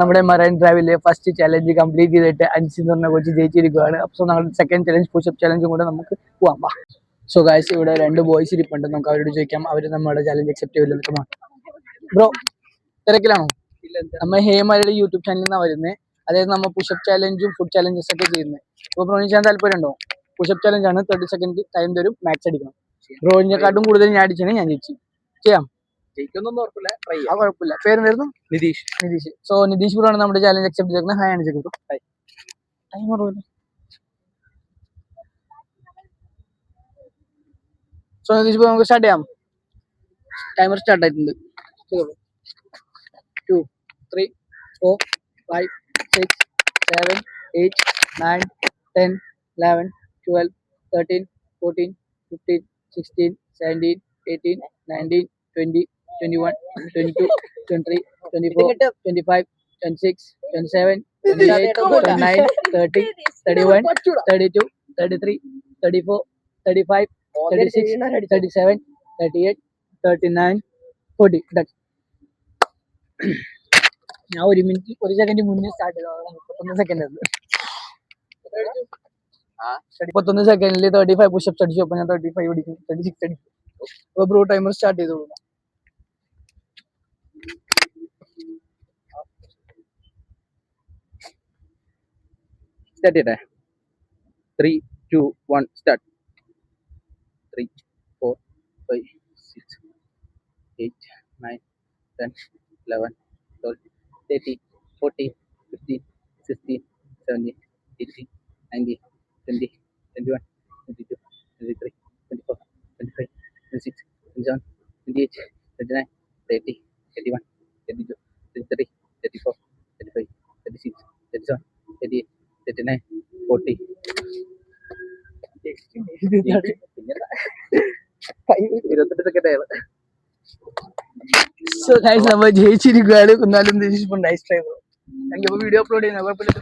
നമ്മുടെ marine ഡ്രൈവിലെ first challenge complete ചെയ്തിട്ട് അൻസി എന്ന് പറഞ്ഞ കൊച്ച് ജയിച്ചിരിക്കുകയാണ്. അപ്പോൾ നമ്മുടെ സെക്കൻഡ് ചലഞ്ച് പുഷപ്പ് ചലഞ്ചും കൂടെ നമുക്ക് പോവാം. സോ ഗായ്സ്, ഇവിടെ 2 ബോയ്സ് ഇരിപ്പുണ്ട്. നമുക്ക് അവരോട് ചോദിക്കാം അവർ നമ്മുടെ ചലഞ്ച് അക്സെപ്റ്റ് ചെയ്യില്ല. ബ്രോ, തിരക്കിലാണോ? നമ്മൾ ഹേമയുടെ യൂട്യൂബ് ചാനലിൽ നിന്നാണ് വരുന്നത്. അതായത് നമ്മൾ പുഷപ്പ് ചാലഞ്ചും ഫുഡ് ചാലഞ്ചസ് ഒക്കെ ചെയ്യുന്നത്. അപ്പോൾ ബ്രോയിന് ചെയ്യാൻ താല്പര്യമുണ്ടോ? പുഷപ്പ് ചാലഞ്ച് ആണ്, 30 സെക്കൻഡ് ടൈം തരും, മാക്സ് അടിക്കണം. ബ്രോയിനെക്കാട്ടും കൂടുതൽ ഞാൻ അടിച്ചാണ് ഞാൻ ജയിച്ചു. ചെയ്യാം, കുഴപ്പമില്ല. പേര് വരുന്നു നിതീഷ്. സോ നിതീഷ് ബ്രോ ആണ് നമ്മുടെ ചാലഞ്ച് അക്സെപ്റ്റ് ചെയ്യുന്നത്. ഹായ് ആണ് ചെയ്തു. സോ നിതീഷ് ബ്രോ, നമുക്ക് സ്റ്റാർട്ട് ചെയ്യാം. ടൈമർ സ്റ്റാർട്ട് ആയിട്ടുണ്ട്. 2, 3, 4, 5, 6, 7, 8, 9, 10, 11, 12, 13, 14, 15, 16, 17, 18, 19, 20, 21, 22, 23, 24, 25, 26, 27, 28, 29, 30, 31, 32, 33, 34, 35, 36, 37, 38, 39, 40. ഞാൻ 1 സെക്കൻഡ് മുന്നേ സ്റ്റാർട്ട് ചെയ്തു. 31 സെക്കൻഡ് 31 സെക്കൻഡിൽ 35 പുഷപ്സ് അടിച്ചു. അപ്പൊ ഞാൻ 35 അടിക്കും, 36 അടിക്കും. അപ്പൊ ബ്രോ ടൈമർ സ്റ്റാർട്ട് ചെയ്തോളൂ. സ്റ്റാർട്ട് ചെയ്യട്ടെ? 3, 2, 1 സ്റ്റാർട്ട്. 3, 4, 5, 6, 8, 9, 10, 11, 12, 13, 14, 15, 16, 17, 18, 19, 20, 21, 22, 23, 24, 25, 26, 27, 28, 29, 30, 31, 32, 33, 34, 35, 36, 37, 38, 39, 40. സോ ഗൈസ്, നമ്മൾ ജയിച്ചിരിക്കുകയാണ്. കുന്നാലും nice try bro. Thank you. Video upload ചെയ്യുന്ന കുഴപ്പമില്ല.